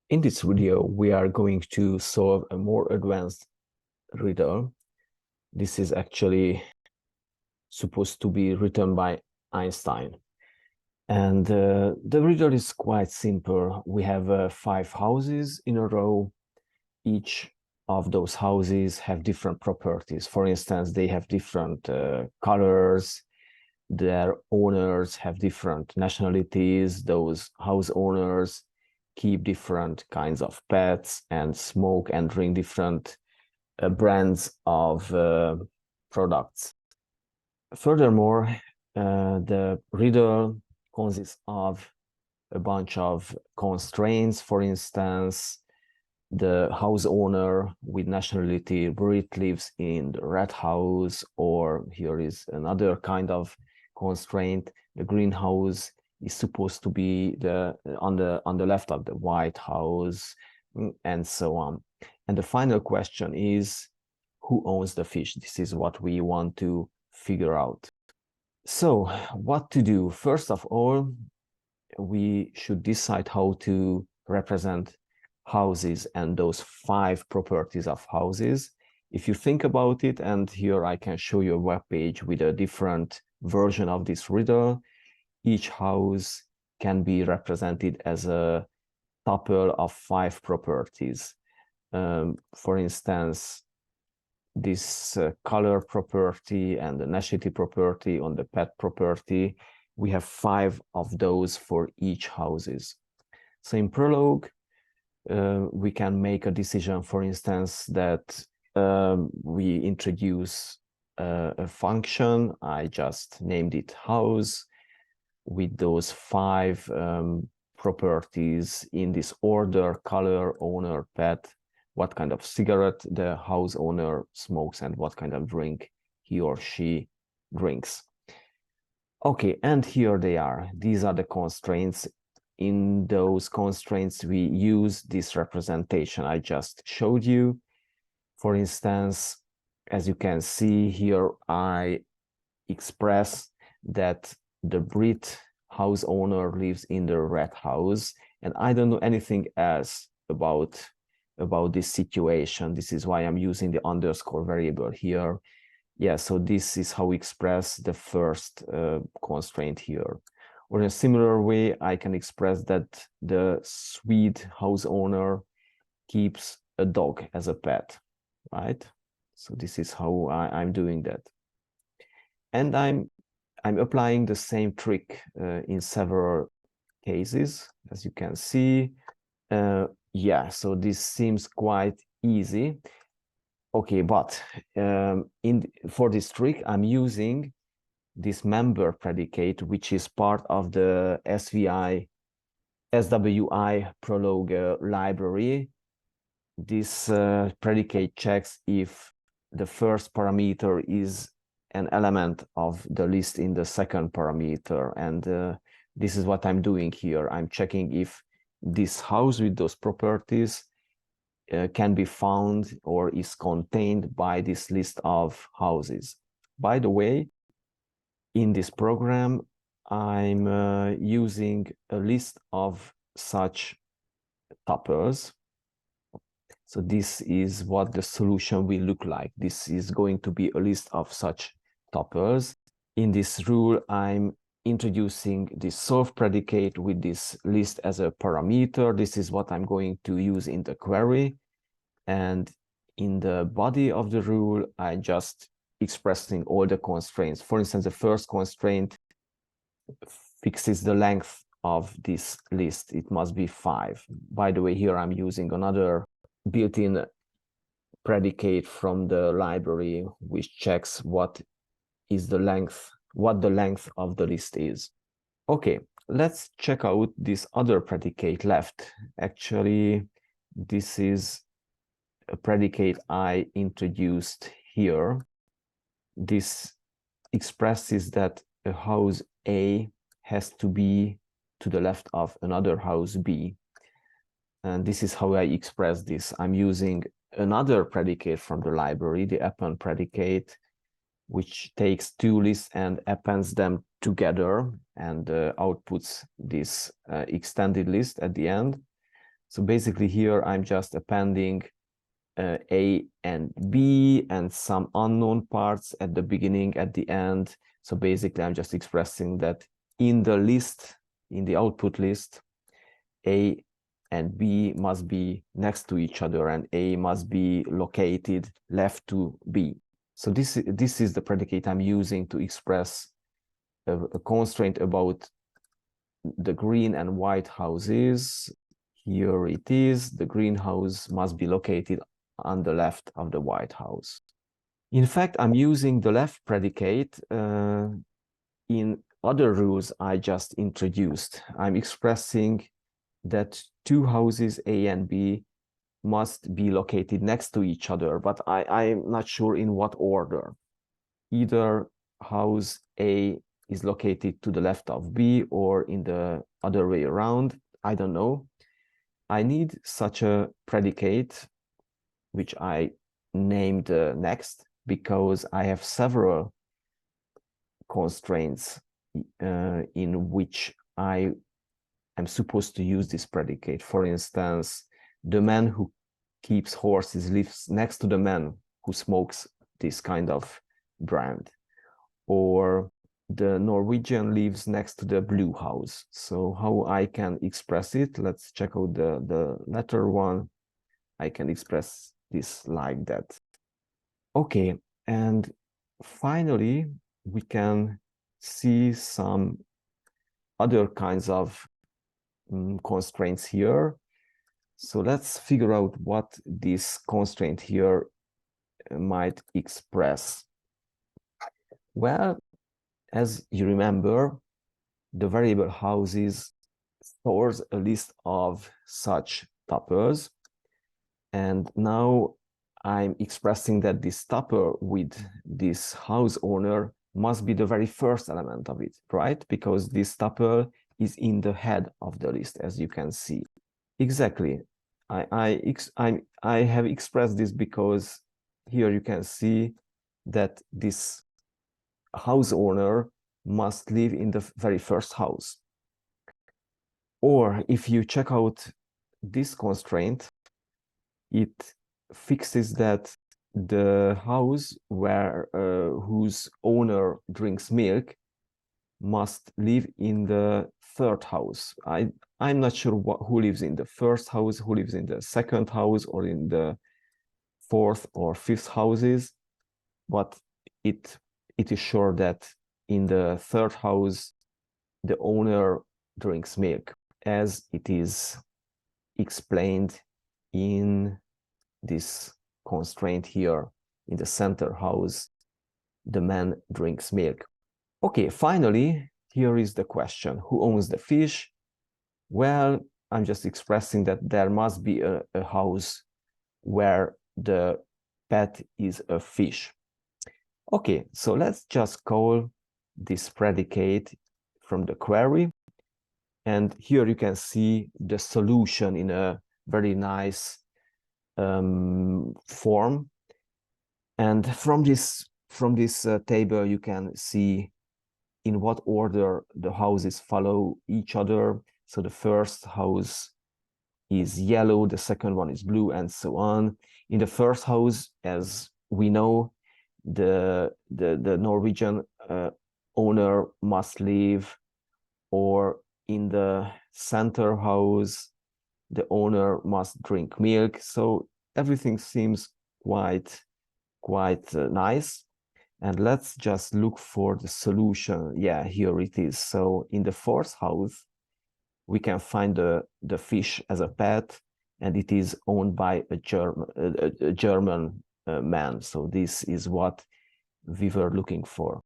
In this video, we are going to solve a more advanced riddle. This is actually supposed to be written by Einstein. And the riddle is quite simple. We have 5 houses in a row. Each of those houses have different properties. For instance, they have different colors. Their owners have different nationalities. Those house owners keep different kinds of pets and smoke and drink different brands of products. Furthermore, the riddle consists of a bunch of constraints. For instance, the house owner with nationality where it lives in the red house, or here is another kind of constraint. The greenhouse is supposed to be on the left of the White House, and so on. And the final question is, who owns the fish? This is what we want to figure out. So what to do? First of all, we should decide how to represent houses and those 5 properties of houses. If you think about it, and here I can show you a web page with a different version of this riddle, each house can be represented as a tuple of 5 properties. For instance, this color property and the nationality property on the pet property, we have 5 of those for each houses. So in Prolog, we can make a decision, for instance, that we introduce a function. I just named it house with those 5 properties in this order: color, owner, pet, what kind of cigarette the house owner smokes, and what kind of drink he or she drinks. Okay, and here they are. These are the constraints. In those constraints, we use this representation I just showed you. For instance, as you can see here, I express that the Brit house owner lives in the red house, and I don't know anything else about this situation. This is why I'm using the underscore variable here. Yeah, so this is how we express the first constraint here. Or in a similar way, I can express that the Swede house owner keeps a dog as a pet, right? So this is how I'm doing that. And I'm applying the same trick in several cases, as you can see. Yeah, so this seems quite easy. Okay, but for this trick, I'm using this member predicate, which is part of the SWI Prolog library. This predicate checks if the first parameter is an element of the list in the second parameter. And this is what I'm doing here. I'm checking if this house with those properties can be found or is contained by this list of houses. By the way, in this program, I'm using a list of such tuples. So this is what the solution will look like. This is going to be a list of such tuples. In this rule, I'm introducing this solve predicate with this list as a parameter. This is what I'm going to use in the query. And in the body of the rule, I just expressing all the constraints. For instance, the first constraint fixes the length of this list. It must be 5. By the way, here I'm using another built-in predicate from the library, which checks what the length of the list is. Okay, let's check out this other predicate left. Actually, this is a predicate I introduced here. This expresses that a house A has to be to the left of another house B. And this is how I express this. I'm using another predicate from the library, the append predicate, which takes 2 lists and appends them together and outputs this extended list at the end. So basically here I'm just appending A and B and some unknown parts at the beginning, at the end. So basically I'm just expressing that in the list, in the output list, A and B must be next to each other and A must be located left to B. So this is the predicate I'm using to express a constraint about the green and white houses. Here it is. The green house must be located on the left of the white house. In fact, I'm using the left predicate in other rules I just introduced. I'm expressing that two houses A and B must be located next to each other, but I'm not sure in what order. Either house A is located to the left of B or in the other way around. I don't know. I need such a predicate, which I named next, because I have several constraints in which I am supposed to use this predicate. For instance, the man who keeps horses lives next to the man who smokes this kind of brand, or the Norwegian lives next to the blue house. So how I can express it? Let's check out the latter one. I can express this like that. Okay, and finally, we can see some other kinds of constraints here. So let's figure out what this constraint here might express. Well, as you remember, the variable houses stores a list of such tuples. And now I'm expressing that this tuple with this house owner must be the very first element of it, right? Because this tuple is in the head of the list, as you can see. Exactly. I have expressed this because here you can see that this house owner must live in the very first house. Or if you check out this constraint, it fixes that the house where whose owner drinks milk must live in the third house. I'm not sure who lives in the first house, who lives in the second house, or in the fourth or fifth houses, but it is sure that in the third house the owner drinks milk, as it is explained in this constraint here. In the center house, the man drinks milk. Okay, finally, here is the question: who owns the fish? Well, I'm just expressing that there must be a house where the pet is a fish. Okay, so let's just call this predicate from the query. And here you can see the solution in a very nice form. And from this table, you can see in what order the houses follow each other. So the first house is yellow, the second one is blue, and so on. In the first house, as we know, the Norwegian owner must live, or in the center house, the owner must drink milk. So everything seems quite nice. And let's just look for the solution. Yeah, here it is. So in the fourth house, we can find the fish as a pet, and it is owned by a German man. So this is what we were looking for.